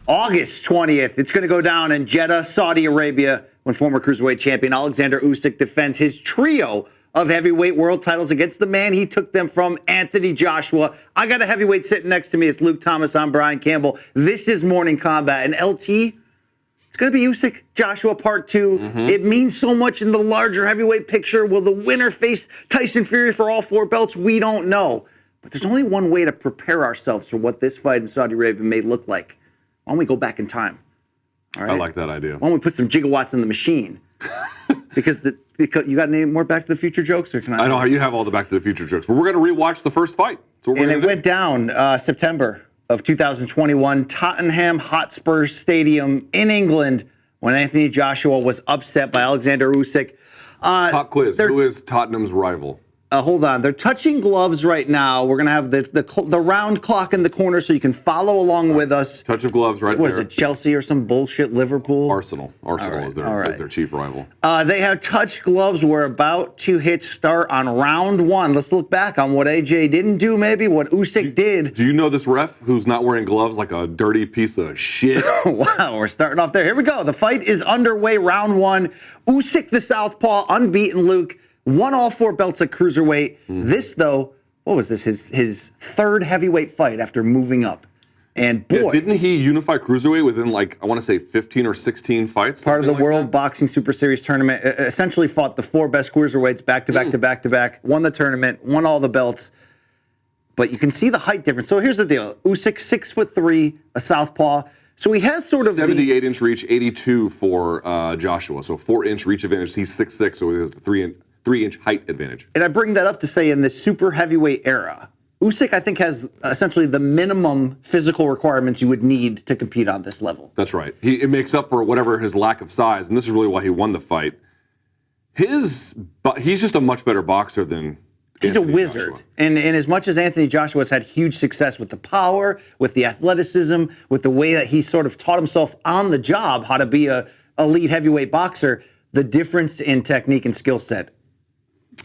August 20th. It's going to go down in Jeddah, Saudi Arabia, when former cruiserweight champion Oleksandr Usyk defends his trio of heavyweight world titles against the man he took them from, Anthony Joshua. I got a heavyweight sitting next to me. It's Luke Thomas. I'm Brian Campbell. This is Morning Combat. And LT, it's going to be Usyk Joshua Part 2. It means so much in the larger heavyweight picture. Will the winner face Tyson Fury for all 4 belts? We don't know. But there's only one way to prepare ourselves for what this fight in Saudi Arabia may look like. Why don't we go back in time? All right? I like that idea. Why don't we put some gigawatts in the machine? Because you got any more Back to the Future jokes? Or can I know you have all the Back to the Future jokes, but we're going to rewatch the first fight. And it went down September of 2021, Tottenham Hotspur Stadium in England, when Anthony Joshua was upset by Oleksandr Usyk. Pop quiz. Who is Tottenham's rival? Hold on. They're touching gloves right now. We're going to have the round clock in the corner so you can follow along with us. Touch of gloves right there. What is it, Chelsea or some bullshit, Liverpool? Arsenal is their chief rival. They have touch gloves. We're about to hit start on round 1. Let's look back on what AJ didn't do, maybe, what Usyk did. Do you know this ref who's not wearing gloves like a dirty piece of shit? Wow, we're starting off there. Here we go. The fight is underway, round 1. Usyk, the southpaw, unbeaten, Luke. Won all 4 belts at cruiserweight. This, though, what was this? His 3rd heavyweight fight after moving up. And boy, yeah, didn't he unify cruiserweight within, like, I want to say 15 or 16 fights? Part of the World Boxing Super Series tournament. Essentially fought the 4 best cruiserweights back to back to back to back. Won the tournament. Won all the belts. But you can see the height difference. So here's the deal. Usyk, 6'3", a southpaw. So he has sort of 78-inch reach, 82 for Joshua. So 4-inch reach advantage. He's 6'6", so he has 3-inch height advantage. And I bring that up to say in this super heavyweight era, Usyk, I think, has essentially the minimum physical requirements you would need to compete on this level. That's right. It makes up for whatever his lack of size, and this is really why he won the fight. He's just a much better boxer than He's Anthony a wizard. Joshua. And as much as Anthony Joshua has had huge success with the power, with the athleticism, with the way that he sort of taught himself on the job how to be a elite heavyweight boxer, the difference in technique and skill set,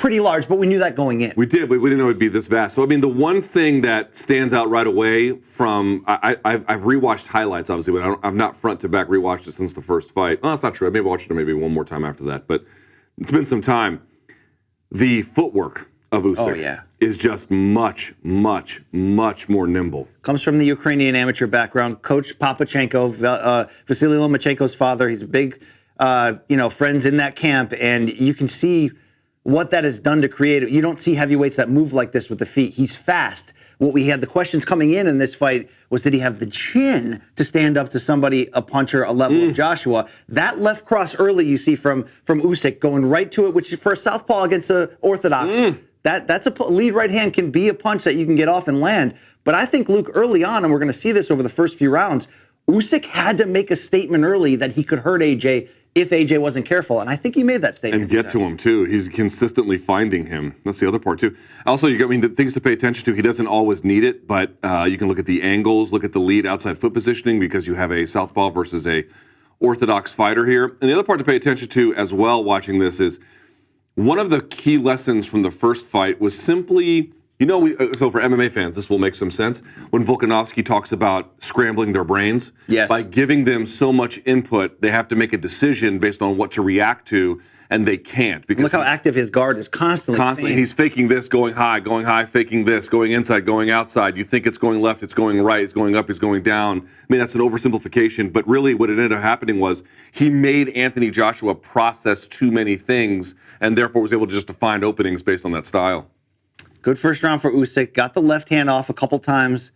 pretty large, but we knew that going in. We did, but we didn't know it'd be this vast. So, I mean, the one thing that stands out right away from, I've rewatched highlights, obviously, but I've not front to back rewatched it since the first fight. Well, that's not true. I maybe watched it maybe one more time after that, but it's been some time. The footwork of Usyk is just much, much, much more nimble. Comes from the Ukrainian amateur background. Coach Papachenko, Vasily Lomachenko's father, he's a big, friends in that camp, and you can see what that has done to create it. You don't see heavyweights that move like this with the feet. He's fast. What we had, the questions coming in this fight was, did he have the chin to stand up to somebody, a puncher, a level of Joshua? That left cross early you see from Usyk going right to it, which for a southpaw against an orthodox, that's a lead right hand can be a punch that you can get off and land. But I think, Luke, early on, and we're going to see this over the first few rounds, Usyk had to make a statement early that he could hurt AJ if AJ wasn't careful. And I think he made that statement. And get to him, too. He's consistently finding him. That's the other part, too. Also, the things to pay attention to, he doesn't always need it, but you can look at the angles, look at the lead outside foot positioning, because you have a southpaw versus a orthodox fighter here. And the other part to pay attention to as well watching this is one of the key lessons from the first fight was simply, so for MMA fans, this will make some sense. When Volkanovski talks about scrambling their brains, by giving them so much input, they have to make a decision based on what to react to, and they can't. Because look how active his guard is constantly. He's faking this, going high, faking this, going inside, going outside. You think it's going left, it's going right, it's going up, it's going down. I mean, that's an oversimplification, but really what it ended up happening was he made Anthony Joshua process too many things, and therefore was able to just to find openings based on that style. Good first round for Usyk. Got the left hand off a couple times.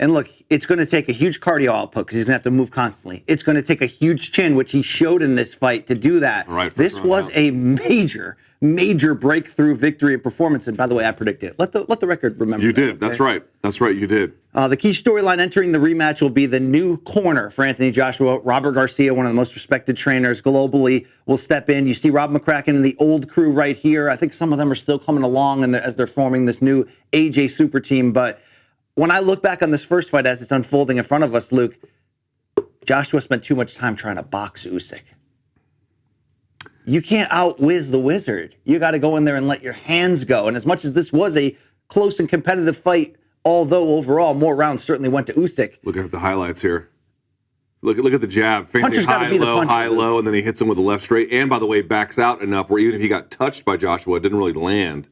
And look, it's going to take a huge cardio output because he's going to have to move constantly. It's going to take a huge chin, which he showed in this fight, to do that. Right, this was a major, major breakthrough victory and performance. And by the way, I predicted it. Let the record remember. You did. Okay? That's right. That's right. You did. The key storyline entering the rematch will be the new corner for Anthony Joshua. Robert Garcia, one of the most respected trainers globally, will step in. You see Rob McCracken and the old crew right here. I think some of them are still coming along as they're forming this new AJ super team. But when I look back on this first fight as it's unfolding in front of us, Luke, Joshua spent too much time trying to box Usyk. You can't outwhiz the wizard. You got to go in there and let your hands go. And as much as this was a close and competitive fight, although overall more rounds certainly went to Usyk. Looking at the highlights here. Look at the jab. Fancy Puncher's gotta high, be the low, puncher, high, dude. low, and then he hits him with the left straight. And by the way, backs out enough where even if he got touched by Joshua, it didn't really land.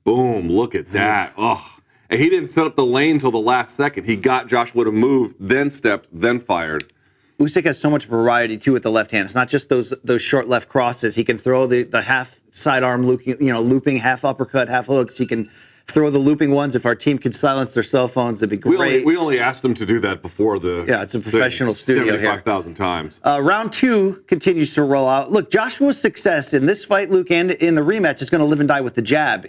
Boom, look at that. Oh. And he didn't set up the lane till the last second. He got Joshua to move, then stepped, then fired. Usyk has so much variety too with the left hand. It's not just those short left crosses. He can throw the half sidearm looping, half uppercut, half hooks. He can throw the looping ones. If our team could silence their cell phones, it'd be great. We only asked him to do that before the it's a professional studio 75,000 times. Round 2 continues to roll out. Look, Joshua's success in this fight, Luke, and in the rematch is going to live and die with the jab.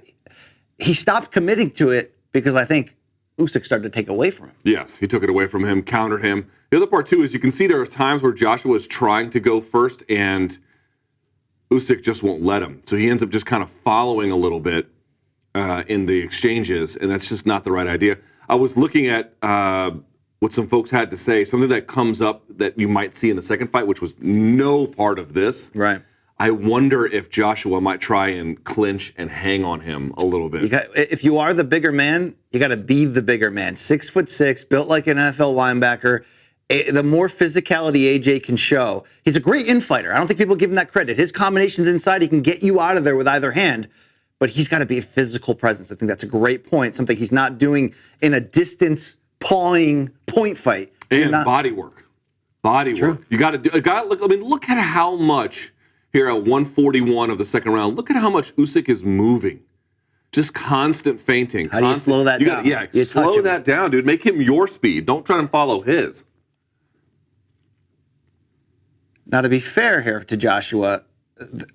He stopped committing to it because I think Usyk started to take away from him. Yes, he took it away from him, countered him. The other part, too, is you can see there are times where Joshua is trying to go first and Usyk just won't let him. So he ends up just kind of following a little bit in the exchanges, and that's just not the right idea. I was looking at what some folks had to say, something that comes up that you might see in the second fight, which was no part of this. Right. I wonder if Joshua might try and clinch and hang on him a little bit. If you are the bigger man, you got to be the bigger man. 6'6", built like an NFL linebacker. The more physicality AJ can show, he's a great infighter. I don't think people give him that credit. His combinations inside, he can get you out of there with either hand, but he's got to be a physical presence. I think that's a great point, something he's not doing in a distance pawing point fight. And body work. Body work. You got to do. Look at how much here at 141 of the second round. Look at how much Usyk is moving. Just constant feinting. How do you slow that down? Slow that down, dude. Make him your speed. Don't try and follow his. Now, to be fair here to Joshua,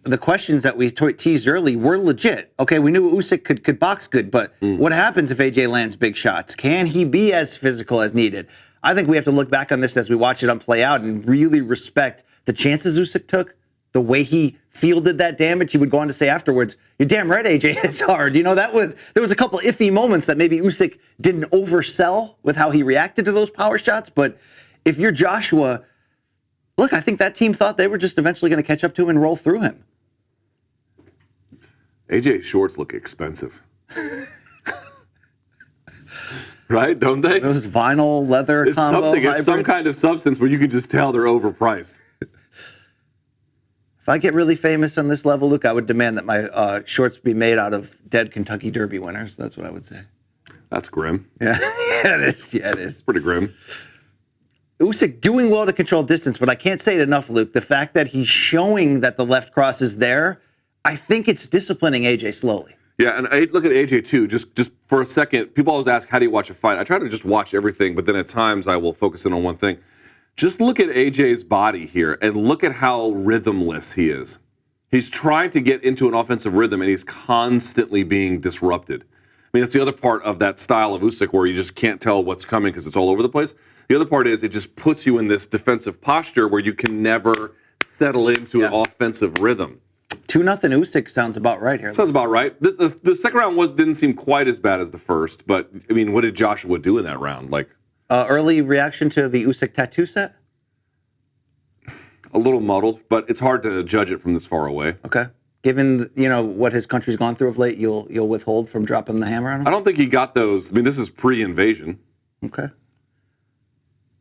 the questions that we teased early were legit. Okay, we knew Usyk could box good, but what happens if AJ lands big shots? Can he be as physical as needed? I think we have to look back on this as we watch it play out and really respect the chances Usyk took, the way he fielded that damage. He would go on to say afterwards, "You're damn right, AJ, it's hard." There was a couple iffy moments that maybe Usyk didn't oversell with how he reacted to those power shots, but if you're Joshua, look, I think that team thought they were just eventually going to catch up to him and roll through him. AJ's shorts look expensive. Right? Don't they? Those vinyl leather combo hybrid. It's some kind of substance where you can just tell they're overpriced. If I get really famous on this level, Luke, I would demand that my shorts be made out of dead Kentucky Derby winners. That's what I would say. That's grim. Yeah, it is. Yeah, it is. Pretty grim. Usyk doing well to control distance, but I can't say it enough, Luke. The fact that he's showing that the left cross is there, I think it's disciplining AJ slowly. Yeah, and I look at AJ too, just for a second. People always ask, how do you watch a fight? I try to just watch everything, but then at times I will focus in on one thing. Just look at AJ's body here and look at how rhythmless he is. He's trying to get into an offensive rhythm and he's constantly being disrupted. I mean, that's the other part of that style of Usyk where you just can't tell what's coming because it's all over the place. The other part is it just puts you in this defensive posture where you can never settle into an offensive rhythm. 2-0 Usyk sounds about right here. Sounds about right. The second round didn't seem quite as bad as the first, but I mean, what did Joshua do in that round? Early reaction to the Usyk tattoo set? A little muddled, but it's hard to judge it from this far away. Okay. Given what his country's gone through of late, you'll withhold from dropping the hammer on him? I don't think he got those. I mean, this is pre-invasion. Okay.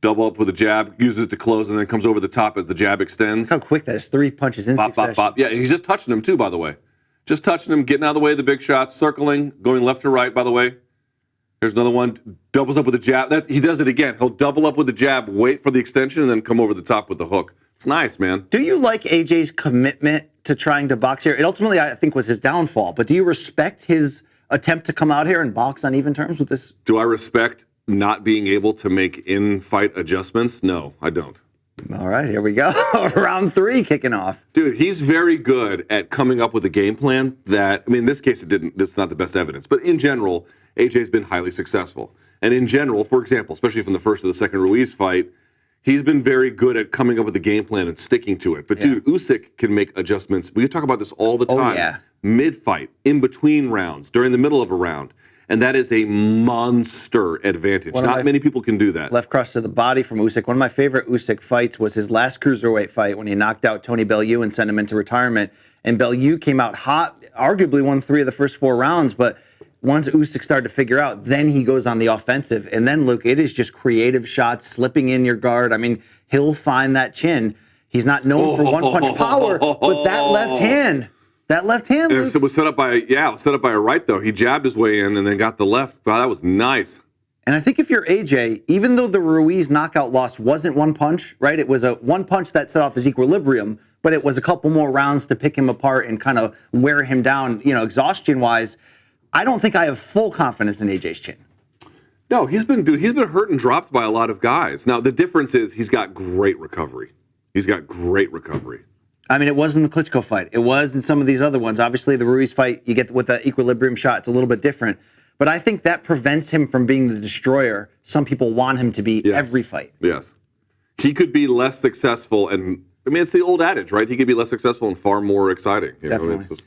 Double up with a jab, uses it to close, and then comes over the top as the jab extends. Look how quick that is. 3 punches in succession. Bop, bop, bop. Yeah, he's just touching him too, by the way. Just touching him, getting out of the way of the big shots, circling, going left to right, by the way. There's another one, doubles up with a jab. He does it again. He'll double up with the jab, wait for the extension, and then come over the top with the hook. It's nice, man. Do you like AJ's commitment to trying to box here? It ultimately, I think, was his downfall. But do you respect his attempt to come out here and box on even terms with this? Do I respect not being able to make in-fight adjustments? No, I don't. All right, here we go. Round 3 kicking off. Dude, he's very good at coming up with a game plan that, I mean, in this case, it's not the best evidence. But in general, AJ's been highly successful. And in general, for example, especially from the first to the second Ruiz fight, he's been very good at coming up with a game plan and sticking to it. But dude, Usyk can make adjustments. We talk about this all the time. Yeah. Mid-fight, in between rounds, during the middle of a round. And that is a monster advantage. Not many people can do that. Left cross to the body from Usyk. One of my favorite Usyk fights was his last cruiserweight fight when he knocked out Tony Bellew and sent him into retirement. And Bellew came out hot, arguably won 3 of the first 4 rounds, but once Usyk started to figure out, then he goes on the offensive. And then, Luke, it is just creative shots, slipping in your guard. I mean, he'll find that chin. He's not known for one-punch power, but that left hand, And Luke. it was set up by a right, though. He jabbed his way in and then got the left. Wow, that was nice. And I think if you're AJ, even though the Ruiz knockout loss wasn't one punch, right? It was a one punch that set off his equilibrium, but it was a couple more rounds to pick him apart and kind of wear him down, exhaustion-wise. I don't think I have full confidence in AJ's chin. No, he's been hurt and dropped by a lot of guys. Now, the difference is he's got great recovery. I mean, it was in the Klitschko fight. It was in some of these other ones. Obviously, the Ruiz fight, you get with the equilibrium shot, it's a little bit different. But I think that prevents him from being the destroyer some people want him to be every fight. Yes. He could be less successful, and I mean, it's the old adage, right? He could be less successful and far more exciting. Definitely.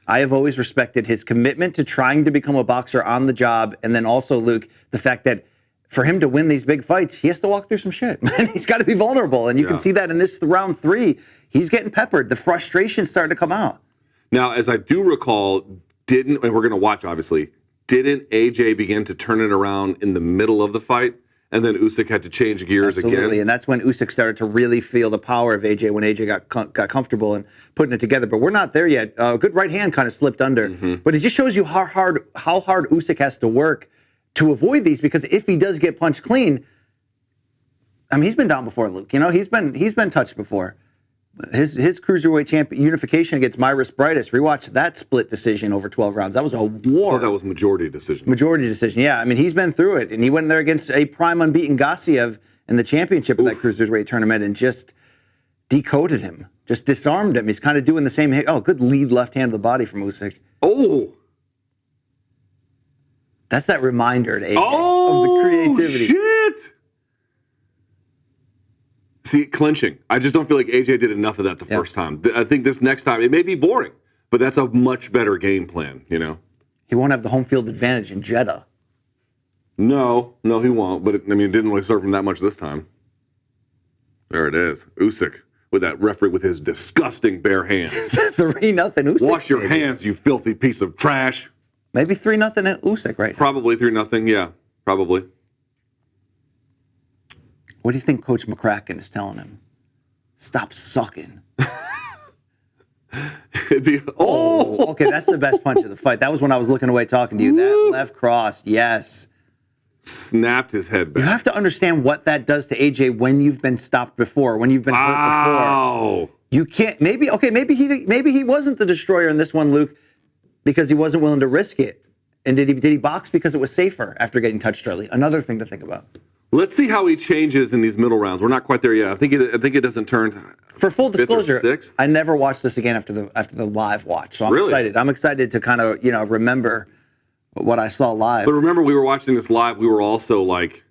I have always respected his commitment to trying to become a boxer on the job. And then also, Luke, the fact that for him to win these big fights, he has to walk through some shit. Man, he's got to be vulnerable. And you can see that in this round 3. He's getting peppered. The frustration's starting to come out. Now, as I do recall, and we're going to watch, obviously, didn't AJ begin to turn it around in the middle of the fight? And then Usyk had to change gears Absolutely. again. And that's when Usyk started to really feel the power of AJ, when AJ got comfortable and putting it together. But we're not there yet. A good right hand kind of slipped under. But it just shows you how hard Usyk has to work to avoid these, because if he does get punched clean, I mean, he's been down before, Luke. He's been touched before. His cruiserweight champion unification against Myris Brightus. Rewatch that split decision over 12 rounds. That was a war. I thought that was majority decision. Majority decision, yeah. I mean, he's been through it, and he went there against a prime unbeaten Gassiev in the championship of that cruiserweight tournament and just decoded him, just disarmed him. He's kind of doing the same. Oh, good lead left hand of the body from Usyk. Oh. That's that reminder to AJ of the creativity. Shit! See, clinching. I just don't feel like AJ did enough of that the first time. I think this next time, it may be boring, but that's a much better game plan, He won't have the home field advantage in Jeddah. No, he won't. But, it didn't really serve him that much this time. There it is. Usyk with that referee with his disgusting bare hands. 3-0 Usyk. Wash your hands, you filthy piece of trash. Maybe 3-0 Usyk right now. Probably 3-0, yeah. Probably. What do you think Coach McCracken is telling him? Stop sucking. It'd be, okay, that's the best punch of the fight. That was when I was looking away talking to you. That left cross, yes. Snapped his head back. You have to understand what that does to AJ when you've been stopped before, when you've been hurt before. You can't, maybe he wasn't the destroyer in this one, Luke, because he wasn't willing to risk it. And did he box because it was safer after getting touched early? Another thing to think about. Let's see how he changes in these middle rounds. We're not quite there yet. I think it doesn't turn. For full disclosure, 6th? I never watched this again after the live watch. So I'm excited. I'm excited to kind of remember what I saw live. But remember, we were watching this live. We were also like,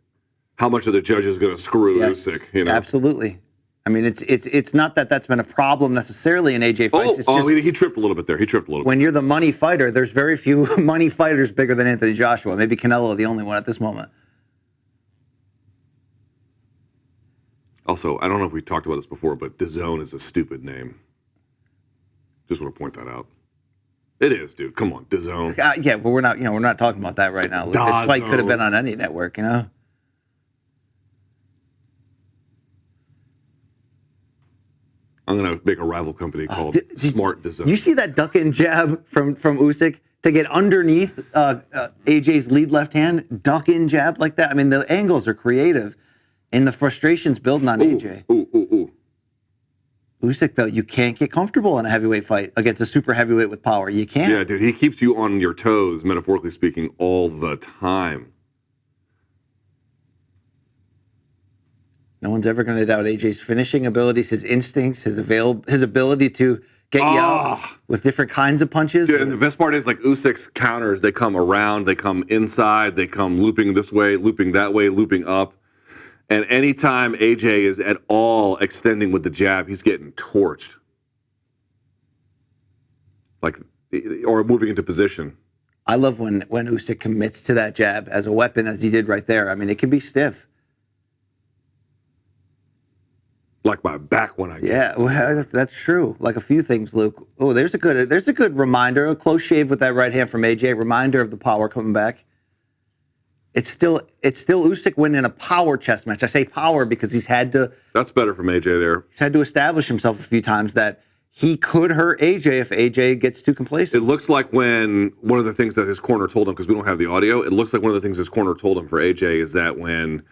how much of the judge is going to screw Usyk? Absolutely. I mean, it's not that that's been a problem necessarily in AJ fights. It's just, he tripped a little bit there. When you're the money fighter, there's very few money fighters bigger than Anthony Joshua. Maybe Canelo, the only one at this moment. Also, I don't know if we talked about this before, but DAZN is a stupid name. Just want to point that out. It is, dude. Come on, DAZN. Yeah, but we're not talking about that right now. This fight could have been on any network, I'm going to make a rival company called Smart DAZN. You see that duck and jab from Usyk to get underneath AJ's lead left hand? Duck in jab like that. I mean, the angles are creative. And the frustration's building on AJ. Usyk, though, you can't get comfortable in a heavyweight fight against a super heavyweight with power. You can't. Yeah, dude, he keeps you on your toes, metaphorically speaking, all the time. No one's ever going to doubt AJ's finishing abilities, his instincts, his ability to get you out with different kinds of punches. Dude, and the best part is, like, Usyk's counters, they come around, they come inside, they come looping this way, looping that way, looping up. And anytime AJ is at all extending with the jab, he's getting torched. Or moving into position. I love when Usyk commits to that jab as a weapon, as he did right there. I mean, it can be stiff. like my back when I get Yeah, well, that's true. Like a few things, Luke. Oh, there's a good reminder. A close shave with that right hand from AJ. Reminder of the power coming back. It's still Usyk winning a power chess match. I say power because That's better from AJ there. he's had to establish himself a few times that he could hurt AJ if AJ gets too complacent. It looks like when one of the things that his corner told him, because we don't have the audio, it looks like one of the things his corner told him for AJ is that when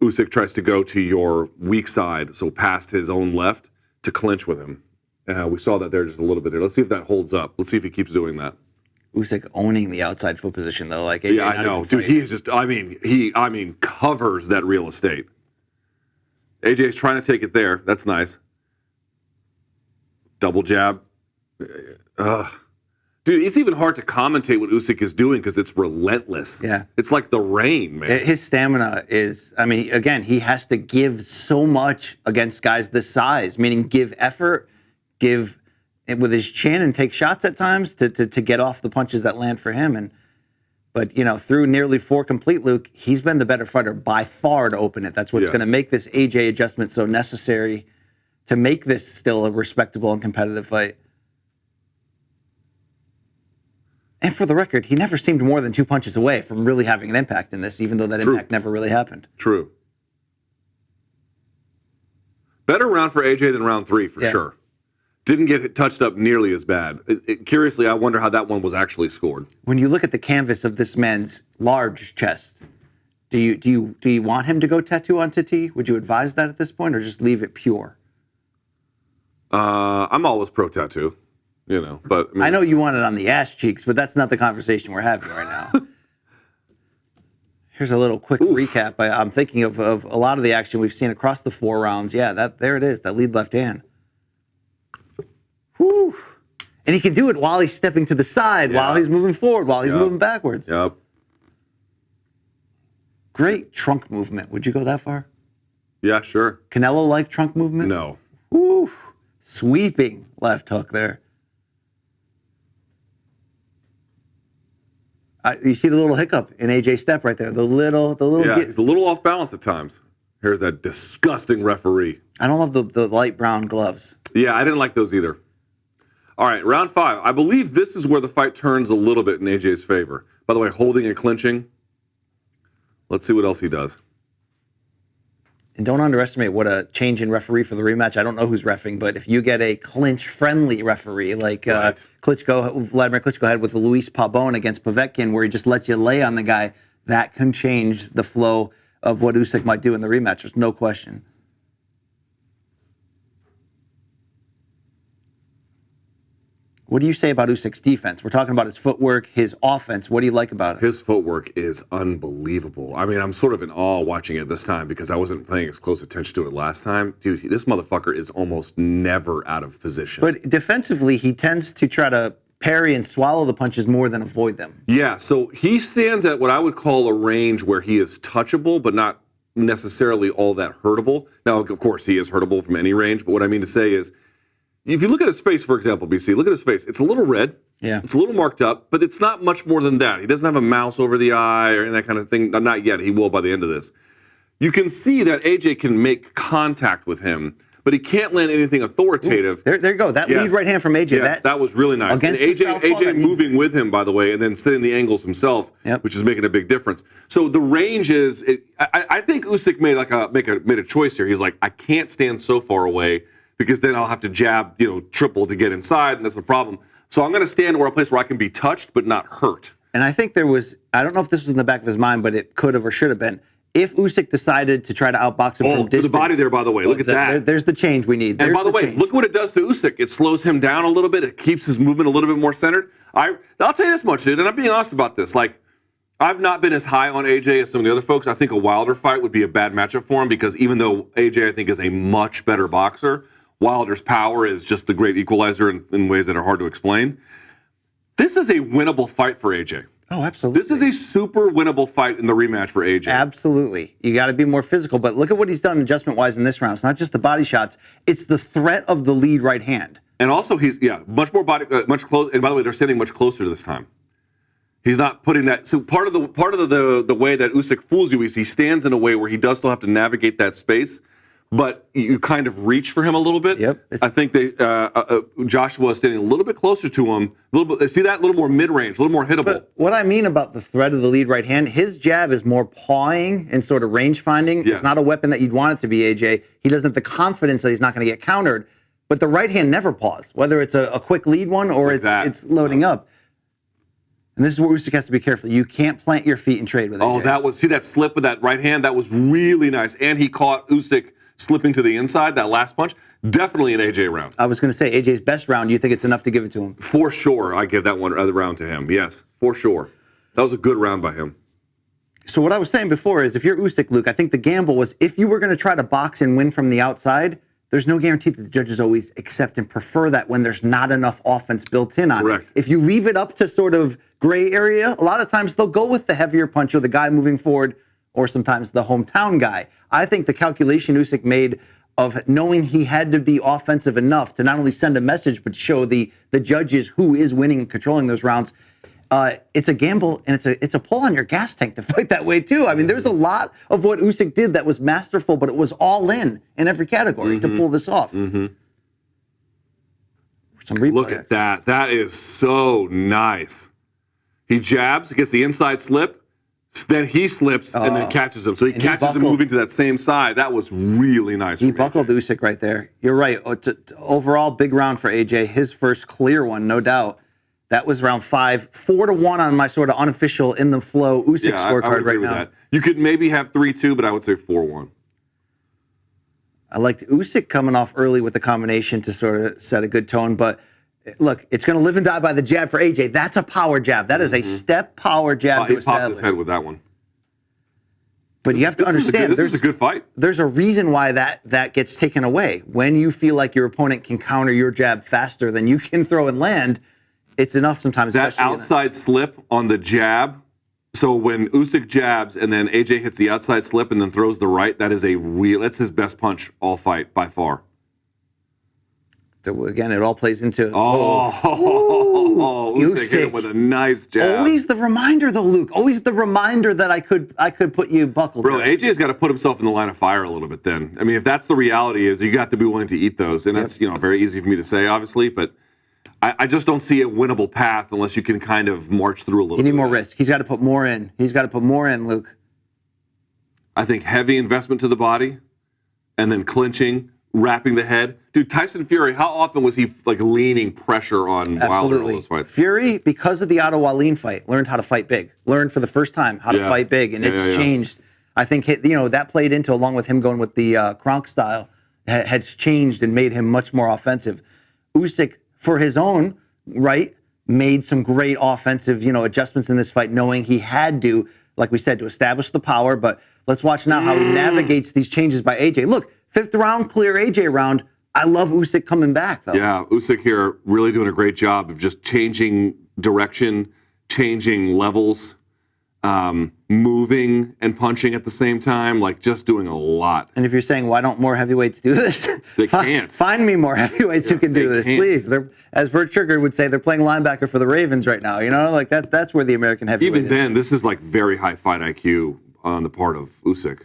Usyk tries to go to your weak side, so past his own left, to clinch with him. We saw that there just a little bit there. Let's see if that holds up. Let's see if he keeps doing that. Usyk owning the outside foot position though, like AJ. Yeah, I know, dude. He is just. I mean, covers that real estate. AJ's trying to take it there. That's nice. Double jab. Dude, it's even hard to commentate what Usyk is doing because it's relentless. Yeah. It's like the rain, man. His stamina is, I mean, again, he has to give so much against guys this size, meaning give effort, give with his chin and take shots at times to get off the punches that land for him. But through nearly 4 complete, Luke, he's been the better fighter by far to open it. That's what's going to make this AJ adjustment so necessary to make this still a respectable and competitive fight. And for the record, he never seemed more than 2 punches away from really having an impact in this, even though that impact never really happened. True. Better round for AJ than round 3, for sure. Didn't get touched up nearly as bad. Curiously, I wonder how that one was actually scored. When you look at the canvas of this man's large chest, do you want him to go tattoo on Tati? Would you advise that at this point, or just leave it pure? I'm always pro tattoo, but I know you want it on the ass cheeks, but that's not the conversation we're having right now. Here's a little quick recap. I'm thinking of a lot of the action we've seen across the 4 rounds. Yeah, there it is, that lead left hand. Whew. And he can do it while he's stepping to the side, while he's moving forward, while he's moving backwards. Yep. Great trunk movement. Would you go that far? Yeah, sure. Canelo-like trunk movement? No. Whew. Sweeping left hook there. You see the little hiccup in AJ's step right there. The little. Yeah, he's a little off balance at times. Here's that disgusting referee. I don't love the light brown gloves. Yeah, I didn't like those either. All right, round 5. I believe this is where the fight turns a little bit in AJ's favor. By the way, holding and clinching. Let's see what else he does. And don't underestimate what a change in referee for the rematch. I don't know who's reffing, but if you get a clinch-friendly referee like Vladimir Klitschko had with Luis Pabon against Povetkin, where he just lets you lay on the guy, that can change the flow of what Usyk might do in the rematch. There's no question. What do you say about Usyk's defense? We're talking about his footwork, his offense. What do you like about it? His footwork is unbelievable. I mean, I'm sort of in awe watching it this time because I wasn't paying as close attention to it last time. Dude, this motherfucker is almost never out of position. But defensively, he tends to try to parry and swallow the punches more than avoid them. Yeah, so he stands at what I would call a range where he is touchable, but not necessarily all that hurtable. Now, of course, he is hurtable from any range, but what I mean to say is, if you look at his face, for example, BC, look at his face. It's a little red. Yeah. It's a little marked up, but it's not much more than that. He doesn't have a mouse over the eye or that kind of thing. Not yet. He will by the end of this. You can see that AJ can make contact with him, but he can't land anything authoritative. There you go. That lead right hand from AJ. Yes, that was really nice. And AJ moving with him, by the way, and then setting the angles himself, which is making a big difference. So the range is, I think Usyk made a choice here. He's like, I can't stand so far away, because then I'll have to jab, triple to get inside, and that's the problem. So I'm going to stand where a place where I can be touched but not hurt. And I think there was, I don't know if this was in the back of his mind, but it could have or should have been. If Usyk decided to try to outbox him from distance. To the body there, by the way. Look at that. There's the change we need. And by the way, look what it does to Usyk. It slows him down a little bit. It keeps his movement a little bit more centered. I'll tell you this much, dude, and I'm being honest about this. Like, I've not been as high on AJ as some of the other folks. I think a Wilder fight would be a bad matchup for him because even though AJ, I think, is a much better boxer, Wilder's power is just the great equalizer in ways that are hard to explain. This is a winnable fight for AJ. Oh, absolutely. This is a super winnable fight in the rematch for AJ. Absolutely. You got to be more physical, but look at what he's done adjustment-wise in this round. It's not just the body shots. It's the threat of the lead right hand. And also, he's, much more body, much close. And by the way, they're standing much closer this time. He's not putting that. So part of the way that Usyk fools you is he stands in a way where he does still have to navigate that space, but you kind of reach for him a little bit. Yep. I think Joshua is standing a little bit closer to him. A little bit. See that? A little more mid-range, a little more hittable. But what I mean about the threat of the lead right hand, his jab is more pawing and sort of range finding. Yes. It's not a weapon that you'd want it to be, AJ. He doesn't have the confidence that he's not going to get countered. But the right hand never paws, whether it's a quick lead one or it's loading up. And this is where Usyk has to be careful. You can't plant your feet and trade with AJ. Oh, see that slip with that right hand? That was really nice. And he caught Usyk slipping to the inside, that last punch. Definitely an AJ round. I was going to say, AJ's best round, you think it's enough to give it to him? For sure, I give that one other round to him. Yes, for sure. That was a good round by him. So what I was saying before is, if you're Usyk, Luke, I think the gamble was, if you were going to try to box and win from the outside, there's no guarantee that the judges always accept and prefer that when there's not enough offense built in on Correct. it. If you leave it up to sort of gray area, a lot of times they'll go with the heavier punch or the guy moving forward, or sometimes the hometown guy. I think the calculation Usyk made of knowing he had to be offensive enough to not only send a message, but show the judges who is winning and controlling those rounds. It's a gamble, and it's a pull on your gas tank to fight that way too. I mean, there's a lot of what Usyk did that was masterful, but it was all in every category to pull this off. Mm-hmm. Some replay. Look at that. That is so nice. He jabs, gets the inside slip, then he slips and then catches him. So he catches him moving to that same side. That was really nice. He buckled Usyk right there. You're right. Overall, big round for AJ. His first clear one, no doubt. That was round 5, 4-1 on my sort of unofficial in the flow Usyk scorecard I would agree right with now. that. You could maybe have 3-2, but I would say 4-1. I liked Usyk coming off early with the combination to sort of set a good tone. But look, it's going to live and die by the jab for AJ. That's a power jab. That is a step power jab to He establish. popped his head with that one. But you have to understand, this is a good fight. There's a reason why that gets taken away. When you feel like your opponent can counter your jab faster than you can throw and land, it's enough sometimes. That outside slip on the jab. So when Usyk jabs and then AJ hits the outside slip and then throws the right, that's his best punch all fight by far. So again, it all plays into. Usyk hit it with a nice jab. Always the reminder, though, Luke. Always the reminder that I could put you buckled. Bro, AJ's got to put himself in the line of fire a little bit. Then, I mean, if that's the reality, is you got to be willing to eat those, and that's very easy for me to say, obviously, but. I just don't see a winnable path unless you can kind of march through a little bit. You need more risk. He's got to put more in. Luke. I think heavy investment to the body and then clinching, wrapping the head. Dude, Tyson Fury, how often was he like leaning pressure on Wilder in all those fights? Fury, because of the Otto Wallin fight, learned how to fight big. Learned for the first time how to fight big, and it's changed. I think that played into, along with him going with the Kronk style, has changed and made him much more offensive. Usyk, for his own right, made some great offensive, adjustments in this fight, knowing he had to, like we said, to establish the power. But let's watch now how he navigates these changes by AJ. Look, 5th round, clear AJ round. I love Usyk coming back, though. Yeah, Usyk here really doing a great job of just changing direction, changing levels, moving and punching at the same time, like just doing a lot. And if you're saying, why don't more heavyweights do this? They can't. Find me more heavyweights who can do this, please. They're, as Bert Sugar would say, they're playing linebacker for the Ravens right now. Like that's where the American heavyweight Even then, this is like very high fight IQ on the part of Usyk.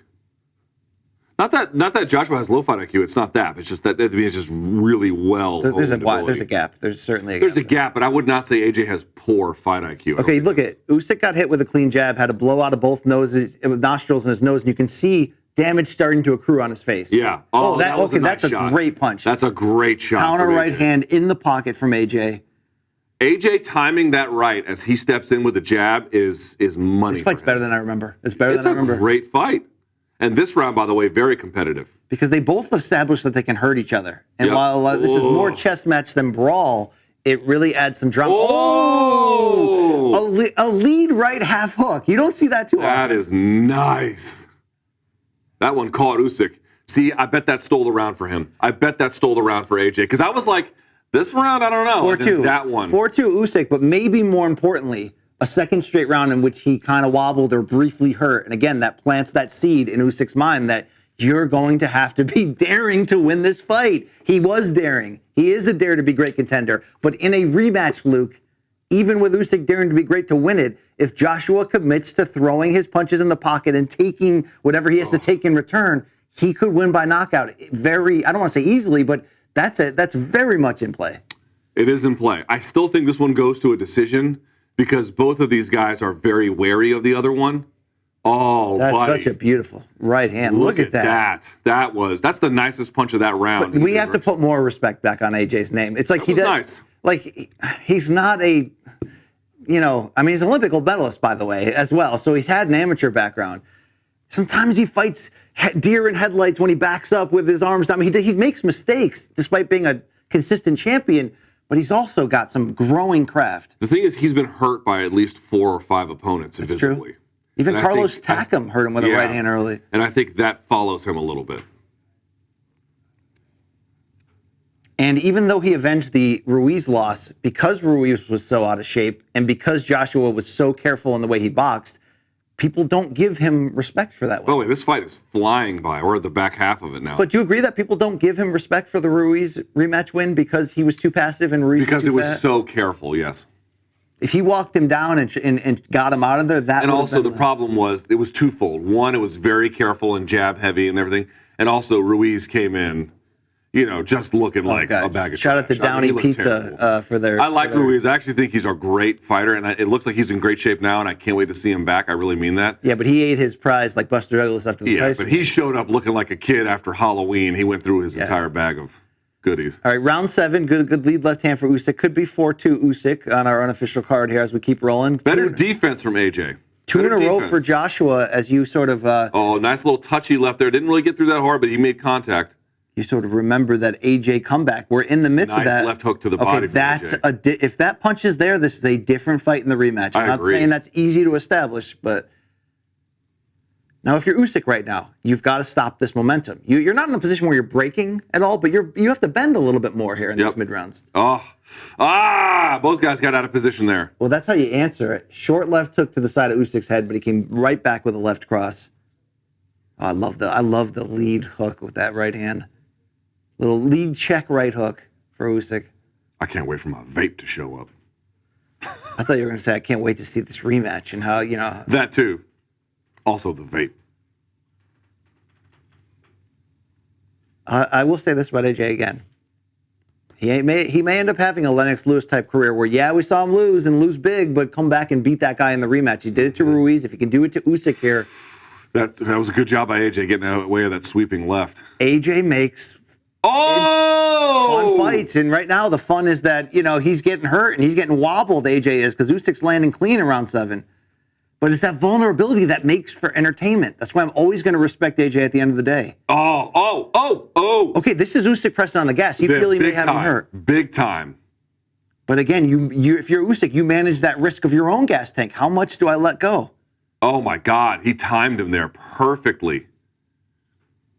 Not that Joshua has low fight IQ. It's not that. It's just that it's just really well. There's a gap. There's certainly a gap, but I would not say AJ has poor fight IQ. Okay, look at Usyk got hit with a clean jab, had a blowout of both nostrils in his nose, and you can see damage starting to accrue on his face. Yeah. That's a great punch. That's a great shot. Counter right hand in the pocket from AJ. AJ timing that right as he steps in with a jab is money. This fight's better than I remember. It's a great fight. And this round, by the way, very competitive. Because they both established that they can hurt each other. And while this is more chess match than brawl, it really adds some drama. A lead right half hook. You don't see that too often. That is nice. That one caught Usyk. See, I bet that stole the round for him. I bet that stole the round for AJ. Because I was like, this round, I don't know. 4-2. That one. 4-2 Usyk, but maybe more importantly, a second straight round in which he kind of wobbled or briefly hurt. And again, that plants that seed in Usyk's mind that you're going to have to be daring to win this fight. He was daring. He is a dare to be great contender. But in a rematch, Luke, even with Usyk daring to be great to win it, if Joshua commits to throwing his punches in the pocket and taking whatever he has to take in return, he could win by knockout. I don't want to say easily, but that's very much in play. It is in play. I still think this one goes to a decision because both of these guys are very wary of the other one. Oh, that's buddy. such a beautiful right hand. Look at that. That's the nicest punch of that round. But we have to put more respect back on AJ's name. It's like he does. Nice. Like he's not a, he's an Olympic gold medalist, by the way, as well. So he's had an amateur background. Sometimes he fights deer in headlights when he backs up with his arms down. He makes mistakes despite being a consistent champion, but he's also got some growing craft. The thing is, he's been hurt by at least 4 or 5 opponents That's invisibly. True. Even Carlos Takam hurt him with a right hand early. And I think that follows him a little bit. And even though he avenged the Ruiz loss, because Ruiz was so out of shape and because Joshua was so careful in the way he boxed, people don't give him respect for that. By the way, this fight is flying by. We're at the back half of it now. But do you agree that people don't give him respect for the Ruiz rematch win because he was too passive and Ruiz because was too it was so careful, yes. If he walked him down and got him out of there, that. And also the problem was it was twofold. One, it was very careful and jab heavy and everything, and also Ruiz came in, just looking like a bag of Shout out to trash. Downey Pizza for their. I like Ruiz. I actually think he's a great fighter, and it looks like he's in great shape now, and I can't wait to see him back. I really mean that. Yeah, but he ate his prize like Buster Douglas after the Tyson. But he showed up looking like a kid after Halloween. He went through his entire bag of goodies. All right, round 7, good lead left hand for Usyk. Could be 4-2 Usyk on our unofficial card here as we keep rolling. Better defense from AJ. 2 in a row for Joshua as you sort of... nice little touchy left there. Didn't really get through that hard, but he made contact. You sort of remember that AJ comeback. We're in the midst of that. Nice left hook to the body. That's if that punch is there, this is a different fight in the rematch. I'm not saying that's easy to establish, but... Now, if you're Usyk right now, you've got to stop this momentum. You're not in a position where you're breaking at all, but you have to bend a little bit more here in these mid-rounds. Both guys got out of position there. Well, that's how you answer it. Short left hook to the side of Usyk's head, but he came right back with a left cross. Oh, I love the lead hook with that right hand. Little lead check right hook for Usyk. I can't wait for my vape to show up. I thought you were going to say I can't wait to see this rematch and how that too. Also the vape. I will say this about AJ again. He may end up having a Lennox Lewis type career where, we saw him lose and lose big, but come back and beat that guy in the rematch. He did it to Ruiz. If he can do it to Usyk here. That was a good job by AJ getting out of the way of that sweeping left. AJ makes fun fights. And right now the fun is that, he's getting hurt and he's getting wobbled, AJ is, because Usyk's landing clean in round 7. But it's that vulnerability that makes for entertainment. That's why I'm always going to respect AJ at the end of the day. Okay, this is Usyk pressing on the gas. You feel he may have him hurt. Big time. But again, you if you're Usyk, you manage that risk of your own gas tank. How much do I let go? Oh, my God. He timed him there perfectly.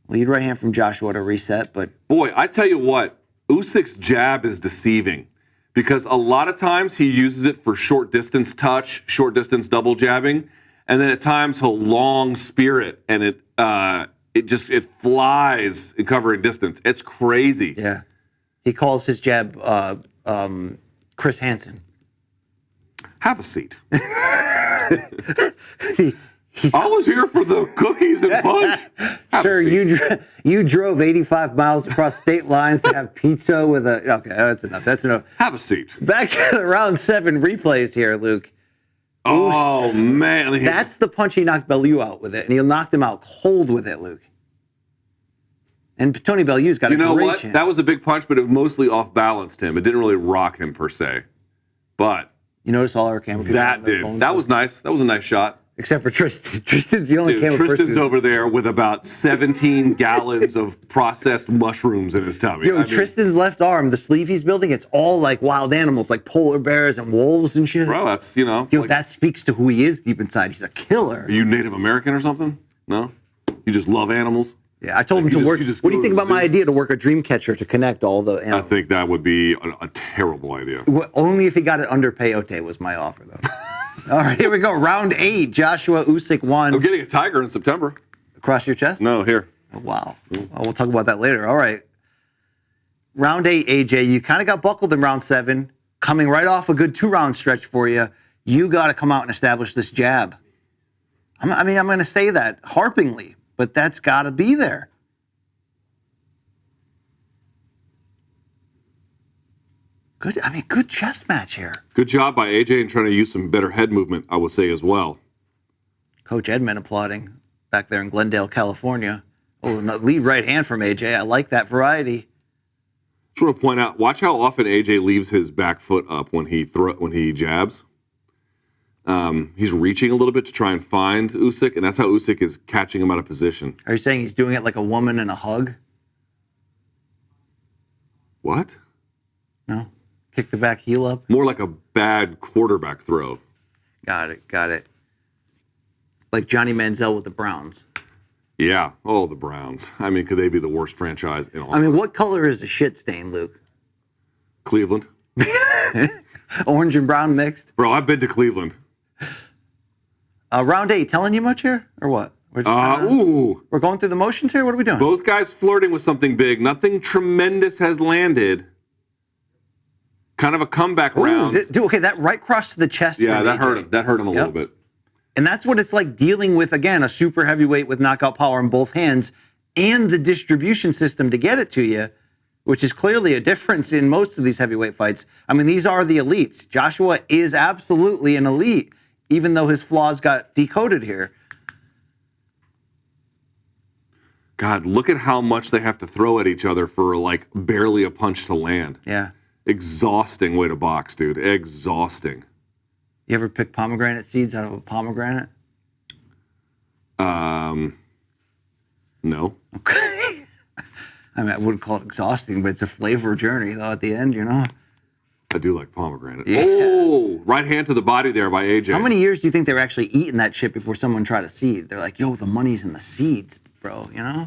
Lead right hand from Joshua to reset. But boy, I tell you what, Usyk's jab is deceiving. Because a lot of times he uses it for short distance touch, short distance double jabbing, and then at times he'll long spear it, and it flies in covering distance. It's crazy. Yeah, he calls his jab Chris Hansen. Have a seat. I was here for the cookies and punch. Sure, you drove 85 miles across state lines to have pizza with a... Okay, that's enough. That's enough. Have a seat. Back to the round 7 replays here, Luke. Oh, man. That's the punch he knocked Bellew out with it, and he knocked him out cold with it, Luke. And Tony Bellew's got a great chance. You know what? That was a big punch, but it mostly off-balanced him. It didn't really rock him, per se. But... You notice all our camera people that did. That was nice. That was a nice shot. Except for Tristan. Tristan's the only camera person. Tristan's over there with about 17 gallons of processed mushrooms in his tummy. Tristan's left arm, the sleeve he's building, it's all like wild animals, like polar bears and wolves and shit. Bro, that's, that speaks to who he is deep inside. He's a killer. Are you Native American or something? No? You just love animals? Yeah, I told him to work. What do you think about my idea to work a dream catcher to connect all the animals? I think that would be a terrible idea. Only if he got it under peyote was my offer, though. All right, here we go. Round 8. Joshua Usyk won. I'm getting a tiger in September. Across your chest? No, here. Oh, wow. Well, we'll talk about that later. All right. Round 8, AJ. You kind of got buckled in round 7. Coming right off a good 2-round stretch for you. You got to come out and establish this jab. I'm going to say that harpingly, but that's got to be there. Good. I mean, good chess match here. Good job by AJ in trying to use some better head movement, I would say as well. Coach Edmond applauding back there in Glendale, California. Oh, no, lead right hand from AJ. I like that variety. Just want to point out, watch how often AJ leaves his back foot up when he jabs. He's reaching a little bit to try and find Usyk, and that's how Usyk is catching him out of position. Are you saying he's doing it like a woman in a hug? What? No? Kick the back heel up? More like a bad quarterback throw. Got it. Like Johnny Manziel with the Browns. Yeah. Oh, the Browns. I mean, could they be the worst franchise in all? I mean, what color is the shit stain, Luke? Cleveland. Orange and brown mixed? Bro, I've been to Cleveland. Round 8, telling you much here? Or what? We're going through the motions here? What are we doing? Both guys flirting with something big. Nothing tremendous has landed. Kind of a comeback round. Okay, that right cross to the chest. Yeah, that hurt him. That hurt him a little bit. And that's what it's like dealing with, again, a super heavyweight with knockout power in both hands and the distribution system to get it to you, which is clearly a difference in most of these heavyweight fights. I mean, these are the elites. Joshua is absolutely an elite, even though his flaws got decoded here. God, look at how much they have to throw at each other for, like, barely a punch to land. Yeah. Exhausting way to box, dude. Exhausting. You ever pick pomegranate seeds out of a pomegranate? No. Okay. I mean, I wouldn't call it exhausting, but it's a flavor journey, though, at the end, you know? I do like pomegranate. Yeah. Oh, right hand to the body there by AJ. How many years do you think they were actually eating that shit before someone tried a seed? They're like, yo, the money's in the seeds, bro, you know?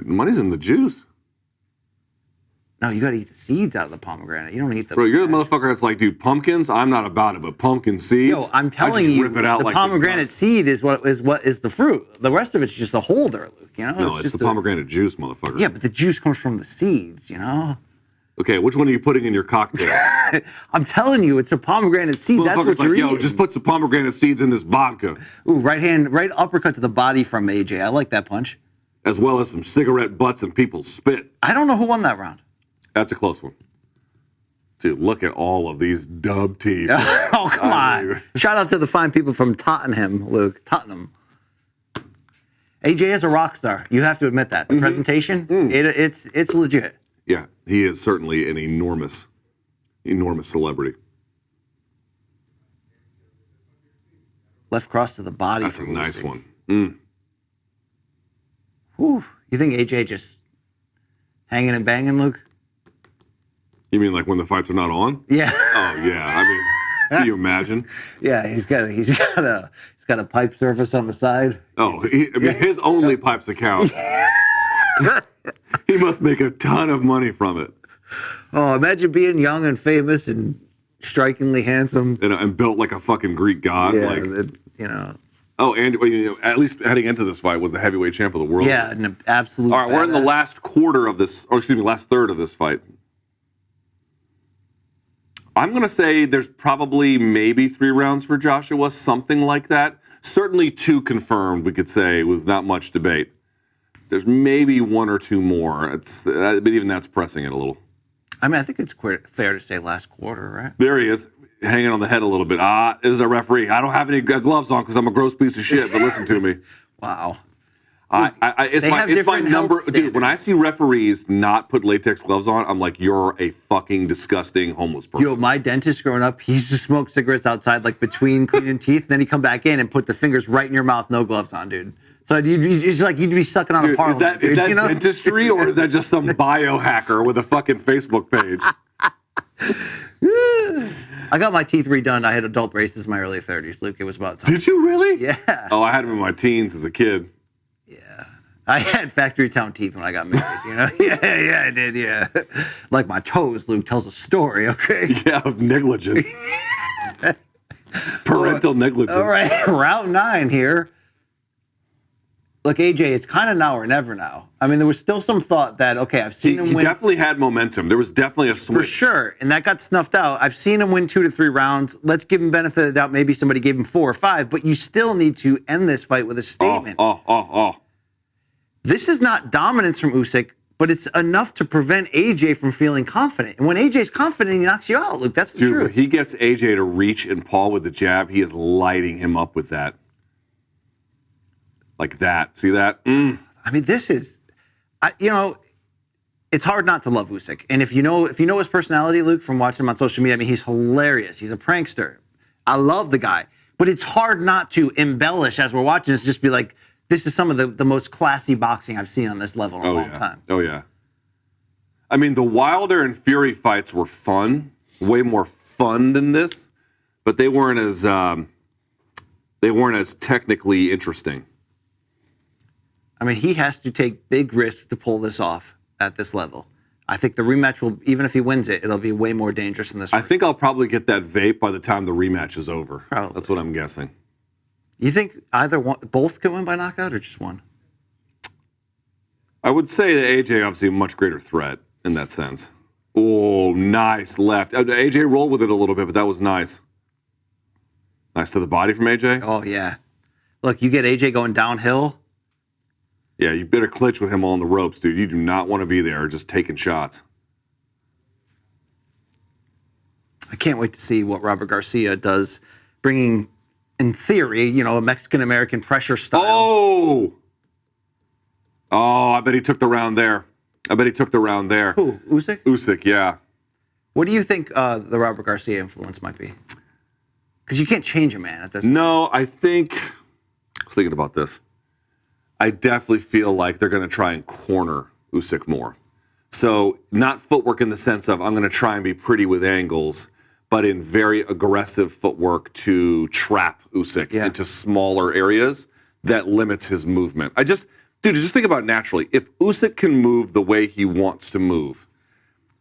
Money's in the juice. No, you got to eat the seeds out of the pomegranate. You don't eat the... Bro, you're the motherfucker that's like, dude, pumpkins, I'm not about it, but pumpkin seeds, Yo, I'm telling I just you, rip it out the like pomegranate seed is what is the fruit. The rest of it's just a holder, Luke, you know? No, it's the pomegranate juice, motherfucker. Yeah, but the juice comes from the seeds, you know? Okay, which one are you putting in your cocktail? I'm telling you, it's a pomegranate seed. That's what Motherfucker's you're like, yo, eating. just put some pomegranate seeds in this vodka. Ooh, right uppercut to the body from AJ. I like that punch. As well as some cigarette butts and people's spit. I don't know who won that round. That's a close one. Dude, look at all of these dub teeth. Oh, come on. Shout out to the fine people from Tottenham, Luke. Tottenham. AJ is a rock star. You have to admit that. The presentation, it's legit. Yeah, he is certainly an enormous celebrity. Left cross to the body. That's a nice Usyk. one. Whew. You think AJ just hanging and banging, Luke? You mean like when the fights are not on? Yeah. Oh yeah. I mean, can you imagine? Yeah, he's got a pipe surface on the side. Oh, his only pipe's account. He must make a ton of money from it. Oh, imagine being young and famous and strikingly handsome. And built like a fucking Greek god. Yeah, like, you know. Oh, and at least heading into this fight was the heavyweight champ of the world. Yeah, an absolute. All right, we're in the last quarter of this, or excuse me, last third of this fight. I'm going to say there's probably maybe 3 rounds for Joshua, something like that. Certainly 2 confirmed, we could say, with not much debate. There's maybe 1 or 2 more. But even that's pressing it a little. I mean, I think it's fair to say last quarter, right? There he is, hanging on the head a little bit. This is a referee. I don't have any gloves on because I'm a gross piece of shit, but listen to me. Wow. It's my number, dude. When I see referees not put latex gloves on, I'm like, you're a fucking disgusting homeless person. Yo, my dentist growing up, he used to smoke cigarettes outside, like between cleaning teeth, and then he'd come back in and put the fingers right in your mouth, no gloves on, dude. So you'd be sucking on a parliament. Is that dentistry or is that just some biohacker with a fucking Facebook page? I got my teeth redone. I had adult braces in my early 30s, Luke. It was about time. Did you really? Yeah. Oh, I had them in my teens as a kid. Yeah. I had factory town teeth when I got married, you know? Yeah, I did, yeah. Like my toes, Luke tells a story, okay? Yeah, of negligence. Parental negligence. All right, round 9 here. Look, AJ, it's kind of now or never now. I mean, there was still some thought that, okay, I've seen him win. He definitely had momentum. There was definitely a switch. For sure, and that got snuffed out. I've seen him win 2 to 3 rounds. Let's give him benefit of the doubt. Maybe somebody gave him 4 or 5, but you still need to end this fight with a statement. Oh. This is not dominance from Usyk. but it's enough to prevent AJ from feeling confident. And when AJ's confident, he knocks you out, Luke. That's the Dude, truth. when he gets AJ to reach and Paul with the jab, he is lighting him up with that. Like that. See that? I mean, this is, it's hard not to love Usyk. And if you know his personality, Luke, from watching him on social media, I mean, he's hilarious. He's a prankster. I love the guy. But it's hard not to embellish as we're watching this, just be like, this is some of the most classy boxing I've seen on this level in a long time. Oh, yeah. I mean, the Wilder and Fury fights were fun, way more fun than this, but they weren't as technically interesting. I mean, he has to take big risks to pull this off at this level. I think the rematch will, even if he wins it, it'll be way more dangerous than this. I think I'll probably get that vape by the time the rematch is over. Probably. That's what I'm guessing. You think both can win by knockout or just one? I would say that AJ obviously a much greater threat in that sense. Oh, nice left. AJ rolled with it a little bit, but that was nice. Nice to the body from AJ. Oh, yeah. Look, you get AJ going downhill. Yeah, you better clinch with him on the ropes, dude. You do not want to be there just taking shots. I can't wait to see what Robert Garcia does, bringing, in theory, a Mexican-American pressure style. Oh, I bet he took the round there. Who, Usyk? Usyk, yeah. What do you think the Robert Garcia influence might be? Because you can't change a man at this. No, I was thinking about this. I definitely feel like they're going to try and corner Usyk more. So not footwork in the sense of I'm going to try and be pretty with angles, but in very aggressive footwork to trap Usyk into smaller areas that limits his movement. Just think about it naturally. If Usyk can move the way he wants to move,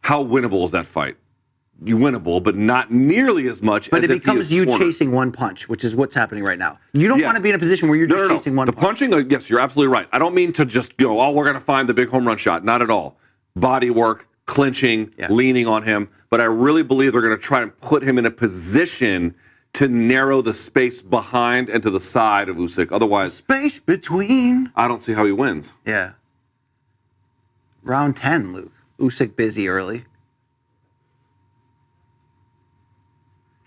how winnable is that fight? You winnable, but not nearly as much but as it if becomes he is you cornered. chasing one punch, which is what's happening right now. You don't want to be in a position where you're just chasing one the punch. punching, yes, you're absolutely right. I don't mean to just go, we're going to find the big home run shot. Not at all. Body work, clinching, leaning on him. But I really believe they're going to try and put him in a position to narrow the space behind and to the side of Usyk. Otherwise, space between. I don't see how he wins. Yeah. Round 10, Luke. Usyk busy early.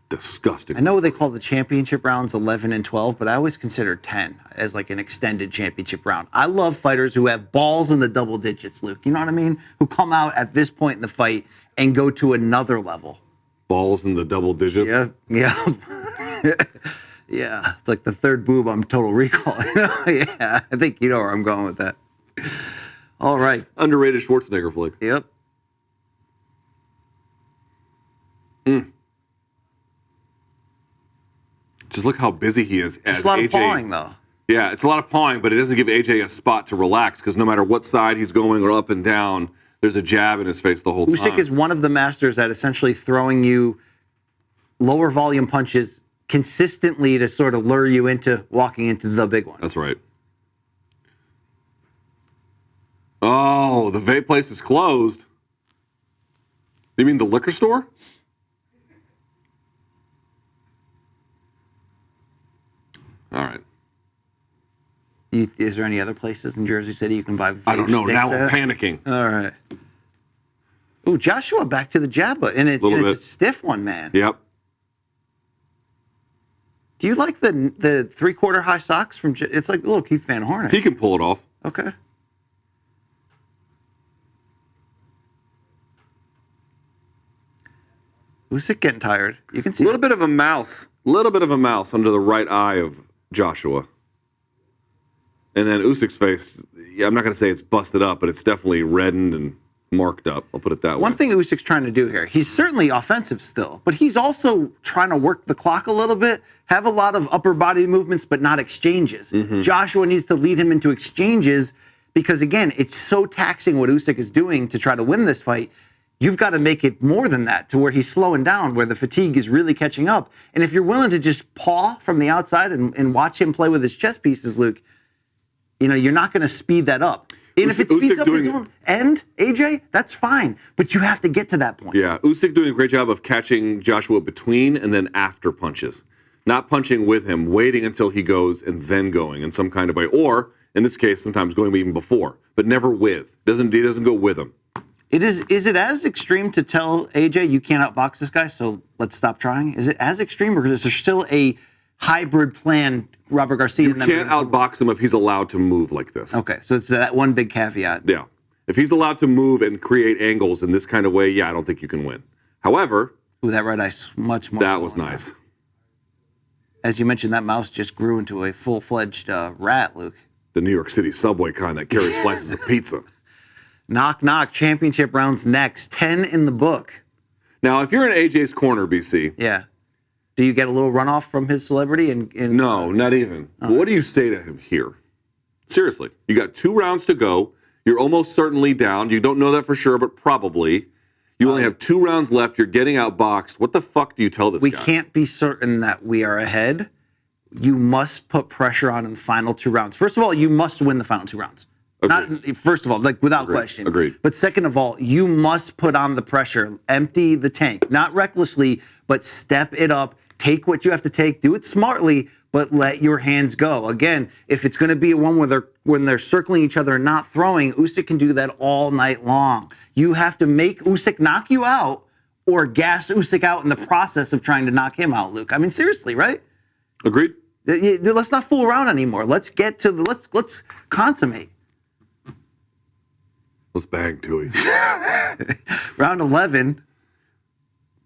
Disgusting. I know they call the championship rounds 11 and 12, but I always consider 10 as like an extended championship round. I love fighters who have balls in the double digits, Luke. You know what I mean? Who come out at this point in the fight and go to another level. Balls in the double digits? Yeah. Yeah. It's like the third boob on Total Recall. Yeah. I think you know where I'm going with that. All right. Underrated Schwarzenegger flick. Yep. Just look how busy he is. It's a lot of pawing, though. Yeah, it's a lot of pawing, but it doesn't give AJ a spot to relax because no matter what side he's going or up and down, there's a jab in his face the whole time. Usyk is one of the masters at essentially throwing you lower volume punches consistently to sort of lure you into walking into the big one. That's right. Oh, the vape place is closed. You mean the liquor store? All right. Is there any other places in Jersey City you can buy vape I don't know. sticks Now I'm at? panicking. All right. Ooh, Joshua back to the jab, and it's a stiff one, man. Yep. Do you like the 3/4 high socks from? It's like a little Keith Van Horn. He can pull it off. Okay. Usyk getting tired. You can see A little bit of a mouse under the right eye of Joshua. And then Usyk's face, I'm not going to say it's busted up, but it's definitely reddened and marked up. I'll put it that way. One thing Usyk's trying to do here, he's certainly offensive still, but he's also trying to work the clock a little bit, have a lot of upper body movements, but not exchanges. Joshua needs to lead him into exchanges because, again, it's so taxing what Usyk is doing to try to win this fight. You've got to make it more than that to where he's slowing down, where the fatigue is really catching up. And if you're willing to just paw from the outside and watch him play with his chess pieces, Luke, you're not going to speed that up. And if it speeds up his own end, AJ, that's fine. But you have to get to that point. Yeah, Usyk doing a great job of catching Joshua between and then after punches. not punching with him, waiting until he goes and then going in some kind of way. Or, in this case, sometimes going even before, but never with. He doesn't go with him. Is it as extreme to tell AJ you can't outbox this guy, so let's stop trying? Is it as extreme, or is there still a hybrid plan, Robert Garcia? You can't outbox him if he's allowed to move like this. Okay, so it's that one big caveat. Yeah. If he's allowed to move and create angles in this kind of way, yeah, I don't think you can win. However, ooh, that right eye's much more. That was nice. As you mentioned, that mouse just grew into a full-fledged rat, Luke. The New York City subway kind that carries slices of pizza. Knock, knock. Championship rounds next. 10 in the book. Now, if you're in AJ's corner, BC. Yeah. Do you get a little runoff from his celebrity? No, not even. What do you say to him here? Seriously. You got 2 rounds to go. You're almost certainly down. You don't know that for sure, but probably. You only have 2 rounds left. You're getting outboxed. What the fuck do you tell this guy? We can't be certain that we are ahead. You must put pressure on in the final 2 rounds. First of all, you must win the final 2 rounds. Not, first of all, like without question. Agreed. But second of all, you must put on the pressure. Empty the tank. Not recklessly, but step it up. Take what you have to take. Do it smartly, but let your hands go. Again, if it's going to be one where when they're circling each other and not throwing, Usyk can do that all night long. You have to make Usyk knock you out or gas Usyk out in the process of trying to knock him out, Luke. I mean, seriously, right? Agreed. Let's not fool around anymore. Let's get to let's consummate. Let's bang, Tui. Round 11.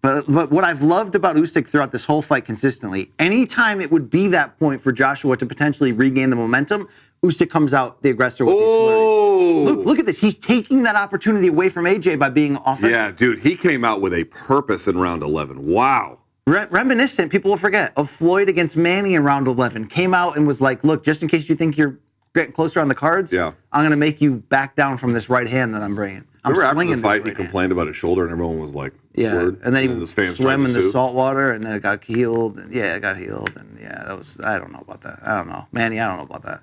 But what I've loved about Usyk throughout this whole fight consistently, anytime it would be that point for Joshua to potentially regain the momentum, Usyk comes out the aggressor with these flurries. Look at this. He's taking that opportunity away from AJ by being offensive. Yeah, dude, he came out with a purpose in round 11. Wow. Reminiscent, people will forget, of Floyd against Manny in round 11. Came out and was like, look, just in case you think you're getting closer on the cards, I'm going to make you back down from this right hand that I'm bringing. Remember after the fight, he complained about his shoulder, and everyone was like, and then he swam in the salt water, and then it got healed. And it got healed. And that was, I don't know about that. I don't know. Manny, I don't know about that.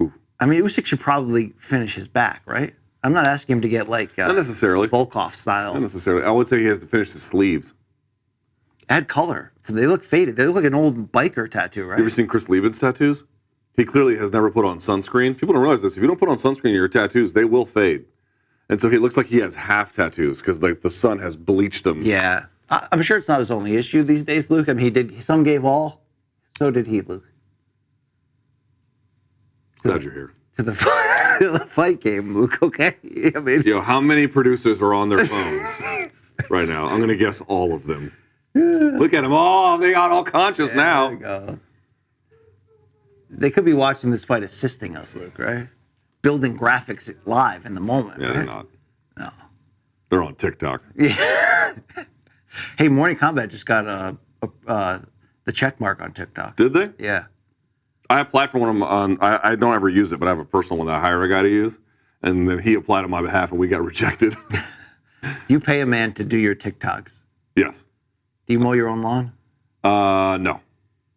Ooh. I mean, Usyk should probably finish his back, right? I'm not asking him to get like not necessarily Volkov style. Not necessarily. I would say he has to finish his sleeves. Add color. They look faded. They look like an old biker tattoo, right? You ever seen Chris Lieben's tattoos? He clearly has never put on sunscreen. People don't realize this. If you don't put on sunscreen in your tattoos, they will fade. And so he looks like he has half tattoos because like the sun has bleached them. Yeah. I'm sure it's not his only issue these days, Luke. I mean, some gave all. So did he, Luke. Glad you're here. To the fight game, Luke, okay? I mean, how many producers are on their phones right now? I'm going to guess all of them. Look at them. Oh, they got all conscious now. There we go. They could be watching this fight assisting us, Luke, right? Building graphics live in the moment. Yeah, right? they're not. No. They're on TikTok. Yeah. Hey, Morning Kombat just got the check mark on TikTok. Did they? Yeah. I applied for one of them on, I don't ever use it, but I have a personal one that I hire a guy to use. And then he applied on my behalf and we got rejected. You pay a man to do your TikToks. Yes. Do you mow your own lawn? No.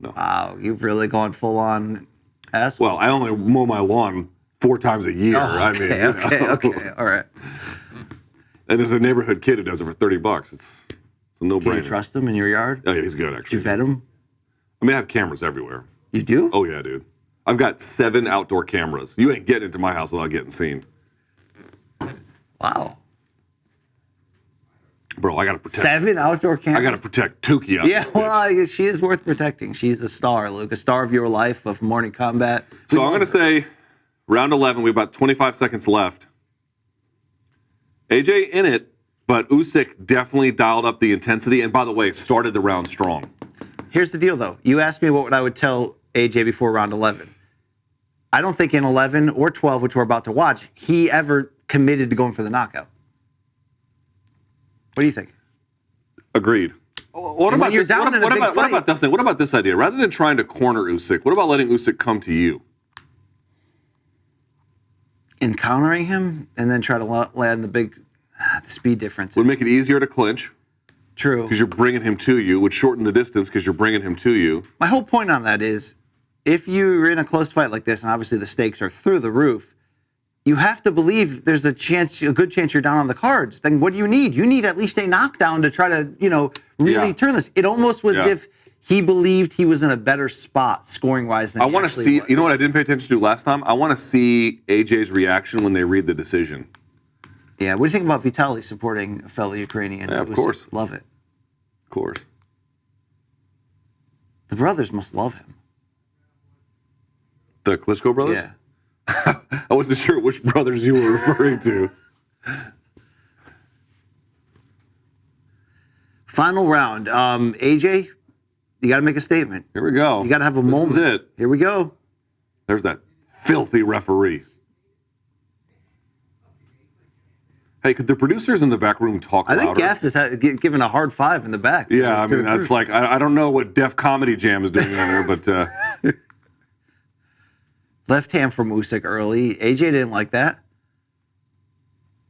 Wow, you've really gone full on asshole. Well, I only mow my lawn 4 times a year. Okay, all right. And there's a neighborhood kid who does it for $30. It's a no-brainer. Can you trust him in your yard? Oh, yeah, he's good, actually. Did you vet him? I mean, I have cameras everywhere. You do? Oh, yeah, dude. I've got 7 outdoor cameras. You ain't getting into my house without getting seen. Wow. Bro, I got to protect. 7 outdoor cameras? I got to protect Tukey out. Yeah, well, she is worth protecting. She's the star, Luke. A star of your life, of Morning Kombat. So I'm going to say round 11, we have about 25 seconds left. AJ in it, but Usyk definitely dialed up the intensity. And by the way, started the round strong. Here's the deal, though. You asked me what I would tell AJ before round 11. I don't think in 11 or 12, which we're about to watch, he ever committed to going for the knockout. What do you think? Agreed. What about this? What about this idea? Rather than trying to corner Usyk, what about letting Usyk come to you? Encountering him and then try to land the speed difference. Would make it easier to clinch. True. Because you're bringing him to you. Would shorten the distance because you're bringing him to you. My whole point on that is, if you're in a close fight like this, and obviously the stakes are through the roof, you have to believe there's a good chance you're down on the cards. Then what do you need? You need at least a knockdown to try to, really turn this. It almost was if he believed he was in a better spot scoring-wise than I want to see, you know what I didn't pay attention to last time? I want to see AJ's reaction when they read the decision. Yeah, what do you think about Vitaly supporting a fellow Ukrainian? Yeah, of course. Love it. Of course. The brothers must love him. The Klitschko brothers? Yeah. I wasn't sure which brothers you were referring to. Final round. AJ, you got to make a statement. Here we go. You got to have a moment. This is it. Here we go. There's that filthy referee. Hey, could the producers in the back room talk louder? I think Gaff is giving a hard five in the back. Yeah, I mean, that's like, I don't know what Def Comedy Jam is doing in there, but... Left hand from Usyk early. AJ didn't like that.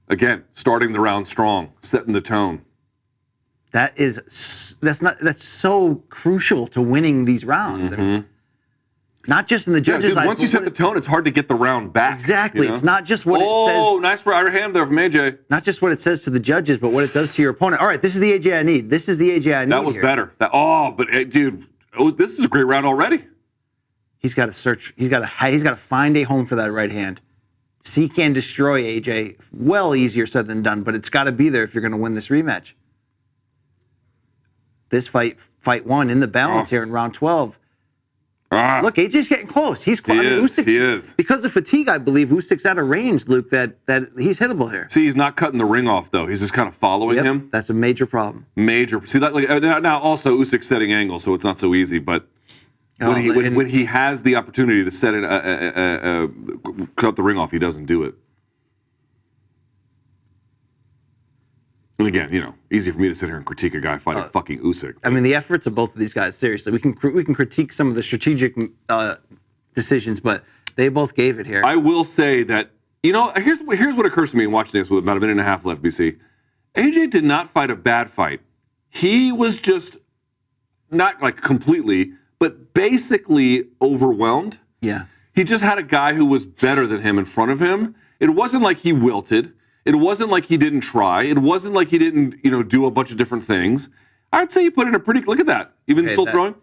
Again, starting the round strong, setting the tone. That's so crucial to winning these rounds. I mean, not just in the judges' eyes. Once you set the tone, it's hard to get the round back. Exactly. It's not just what it says. Oh, nice right hand there from AJ. Not just what it says to the judges, but what it does to your opponent. All right, this is the AJ I need. This is the AJ I need. That was here. better. Dude, this is a great round already. He's got to search. He's got to find a home for that right hand. Seek and destroy AJ. Well, easier said than done, but it's got to be there if you're going to win this rematch. This fight one in the balance here in round 12. Look, AJ's getting close. He is. Because of fatigue, I believe Usyk's out of range, Luke, that he's hittable here. See, he's not cutting the ring off, though. He's just kind of following him. That's a major problem. Major. See, that now also Usyk's setting angle, so it's not so easy, but when he has the opportunity to set it, cut the ring off, he doesn't do it. And again, easy for me to sit here and critique a guy fighting fucking Usyk. I mean, the efforts of both of these guys, seriously, we can critique some of the strategic decisions, but they both gave it here. I will say that, here's what occurs to me in watching this with about a minute and a half left, BC. AJ did not fight a bad fight. He was just not like completely, but basically overwhelmed. Yeah. He just had a guy who was better than him in front of him. It wasn't like he wilted. It wasn't like he didn't try. It wasn't like he didn't, do a bunch of different things. I'd say he put in a pretty, look at that. Even still throwing.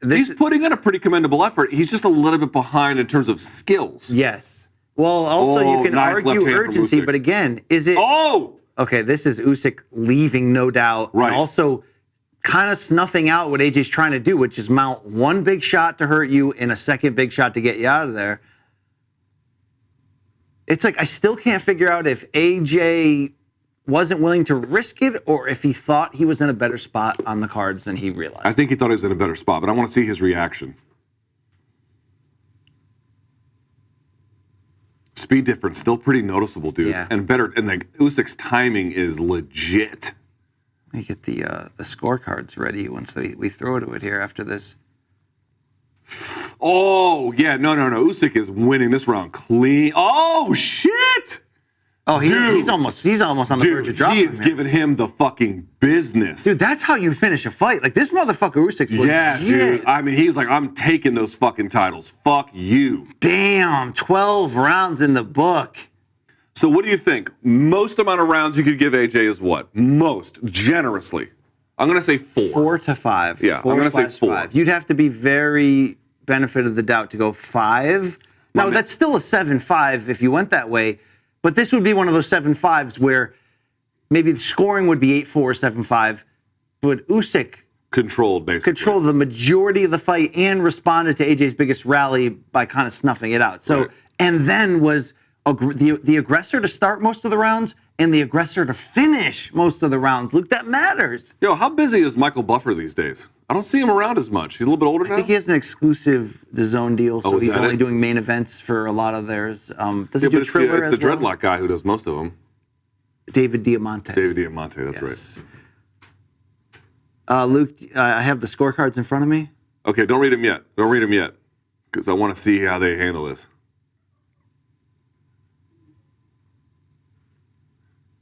He's putting in a pretty commendable effort. He's just a little bit behind in terms of skills. Yes. Well, also you can argue urgency, but again, is it... Oh! Okay, this is Usyk leaving, no doubt. Right. And also kind of snuffing out what AJ's trying to do, which is mount one big shot to hurt you and a second big shot to get you out of there. It's like I still can't figure out if AJ wasn't willing to risk it or if he thought he was in a better spot on the cards than he realized. I think he thought he was in a better spot, but I want to see his reaction. Speed difference, still pretty noticeable, dude. Yeah. And Usyk's timing is legit. Let me get the scorecards ready once we throw to it here after this. Oh, yeah, no. Usyk is winning this round clean. Oh, shit! Oh, he's almost on the verge of dropping. He is giving him the fucking business. Dude, that's how you finish a fight. Like, this motherfucker Usyk's legit. Yeah, dude. I mean, he's like, I'm taking those fucking titles. Fuck you. Damn, 12 rounds in the book. So what do you think? Most amount of rounds you could give AJ is what? Most, generously. I'm going to say 4. 4 to 5. Yeah, I'm going to say 4. 5. You'd have to be very benefit of the doubt to go 5. Now, that's still a 7-5 if you went that way, but this would be one of those 7-5s where maybe the scoring would be 8-4, 7-5, but Usyk controlled the majority of the fight and responded to AJ's biggest rally by kind of snuffing it out. So, and then was the aggressor to start most of the rounds and the aggressor to finish most of the rounds. Luke, that matters. Yo, how busy is Michael Buffer these days? I don't see him around as much. He's a little bit older now? I think he has an exclusive DAZN deal, so he's only it? doing main events for a lot of theirs. Does he do but Triller it's as the well? dreadlock guy who does most of them. David Diamante. That's right. Luke, I have the scorecards in front of me. Okay, don't read them yet. Because I want to see how they handle this.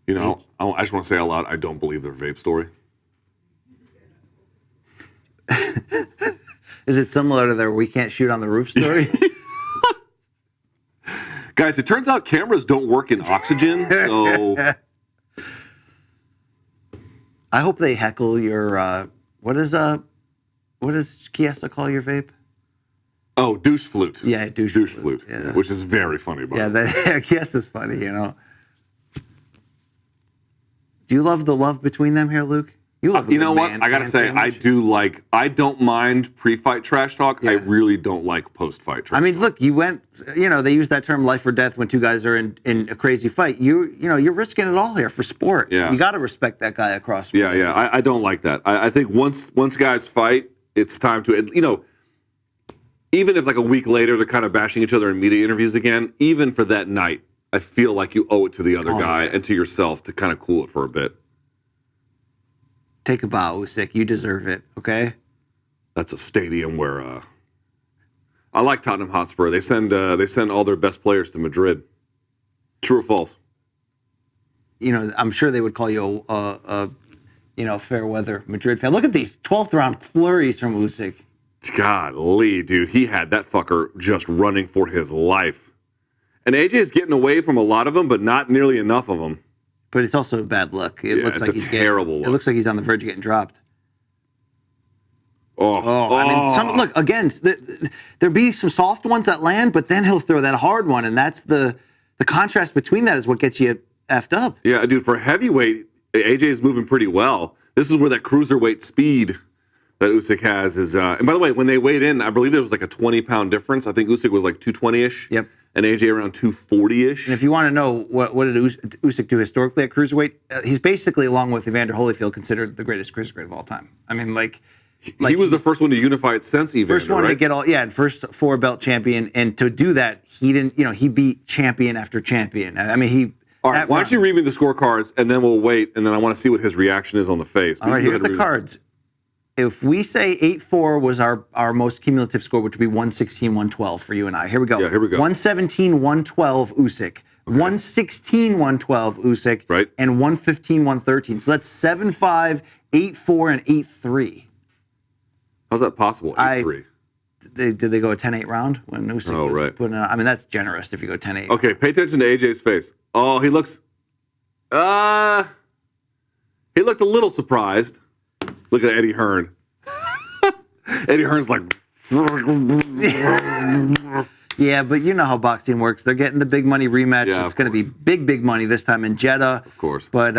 I just want to say out loud, I don't believe their vape story. Is it similar to their "we can't shoot on the roof" story? Guys, it turns out cameras don't work in oxygen, so I hope they heckle your what does Kiesa call your vape? oh, douche flute. Yeah, douche flute, yeah. which is very funny. By Yeah, the way. Kiesa's funny, you know. Do you love the love between them here, Luke? You love. You know what? I gotta say, I do like. I don't mind pre-fight trash talk. Yeah. I really don't like post-fight trash. I mean, look, you went. You know, they use that term "life or death" when two guys are in a crazy fight. You know, you're risking it all here for sport. Yeah. You got to respect that guy across. Yeah. I don't like that. I think once guys fight, it's time to. You know, even if like a week later they're kind of bashing each other in media interviews again, even for that night, I feel like you owe it to the other guy and to yourself to kind of cool it for a bit. Take a bow, Usyk. You deserve it. Okay. That's a stadium where I like Tottenham Hotspur. They send all their best players to Madrid. True or false? You know, I'm sure they would call you a fair weather Madrid fan. Look at these 12th round flurries from Usyk. Golly, dude, he had that fucker just running for his life. And AJ's getting away from a lot of them, but not nearly enough of them. But it's also a bad look. It looks it's like a he's terrible look. look. It looks like he's on the verge of getting dropped. I mean, look again. There'll be some soft ones that land, but then he'll throw that hard one, and that's the contrast between that is what gets you effed up. Yeah, dude, for heavyweight, AJ's moving pretty well. This is where that cruiserweight speed that Usyk has is. And by the way, when they weighed in, I believe there was like a 20-pound difference. I think Usyk was like 220-ish. Yep. And AJ around 240-ish. And if you want to know what did Usyk do historically at cruiserweight, he's basically, along with Evander Holyfield, considered the greatest cruiserweight of all time. I mean, he was the first one to unify it since Evander, first one right? to get first 4-belt champion, and to do that, he didn't. You know, he beat champion after champion. I mean, he. All right, why don't you read me the scorecards, and then we'll wait, and then I want to see what his reaction is on the face. All right, here's the cards. If we say 8-4 was our most cumulative score, which would be 116-112 for you and I. Here we go. Yeah, here we go. 117-112 Usyk. Okay. 116-112 Usyk. Right. And 115-113. So that's 7-5, 8-4, and 8-3. How's that possible? 8-3. Did they go a 10-8 round when Usyk was right. putting I mean, that's generous if you go 10-8. Okay, pay attention to AJ's face. Oh, he looks... he looked a little surprised. Look at Eddie Hearn. Eddie Hearn's like... Yeah, but you know how boxing works. They're getting the big money rematch. Yeah, it's going to be big money this time in Jeddah. Of course. But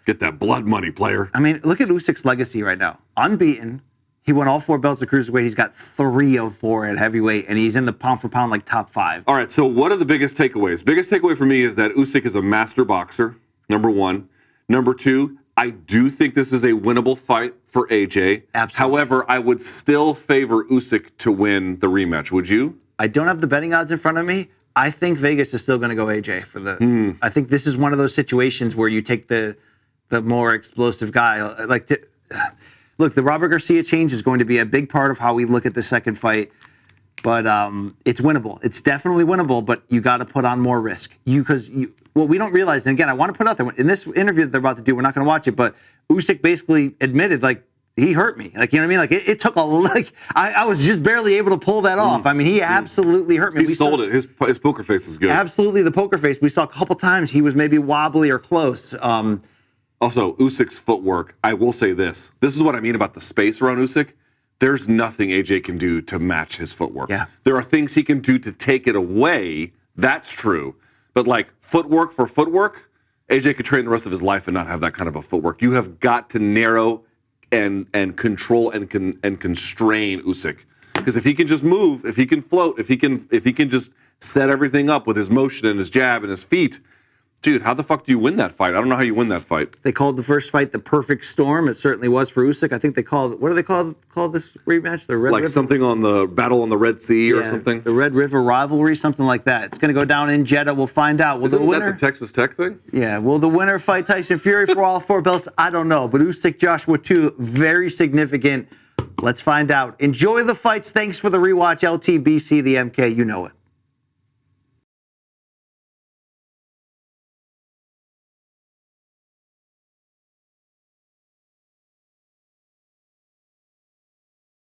get that blood money, player. I mean, look at Usyk's legacy right now. Unbeaten. He won all 4 belts at cruiserweight. He's got 3 of 4 at heavyweight, and he's in the pound for pound like top 5. All right, so what are the biggest takeaways? Biggest takeaway for me is that Usyk is a master boxer, number 1. Number 2, I do think this is a winnable fight for AJ. Absolutely. However, I would still favor Usyk to win the rematch. Would you? I don't have the betting odds in front of me. I think Vegas is still going to go AJ for the. I think this is one of those situations where you take the more explosive guy. Look, the Robert Garcia change is going to be a big part of how we look at the second fight. But it's winnable. It's definitely winnable, but you got to put on more risk. What we don't realize, and again, I want to put out there, in this interview that they're about to do, we're not going to watch it, but Usyk basically admitted, he hurt me. You know what I mean? It took I was just barely able to pull that off. I mean, he absolutely hurt me. He sold it. His poker face is good. Absolutely, the poker face. We saw a couple times he was maybe wobbly or close. Also, Usyk's footwork, I will say this. This is what I mean about the space around Usyk. There's nothing AJ can do to match his footwork. Yeah. There are things he can do to take it away. That's true. But footwork for footwork, AJ could train the rest of his life and not have that kind of a footwork. You have got to narrow and control and constrain Usyk. Because if he can just move, if he can float, if he can just set everything up with his motion and his jab and his feet, dude, how the fuck do you win that fight? I don't know how you win that fight. They called the first fight the perfect storm. It certainly was for Usyk. I think they called, what do they call this rematch? The Red River? Something on the Battle on the Red Sea or something? The Red River rivalry, something like that. It's going to go down in Jeddah. We'll find out. Isn't that the Texas Tech thing? Yeah. Will the winner fight Tyson Fury for all 4 belts? I don't know. But Usyk, Joshua, too, very significant. Let's find out. Enjoy the fights. Thanks for the rewatch. LTBC, the MK, you know it.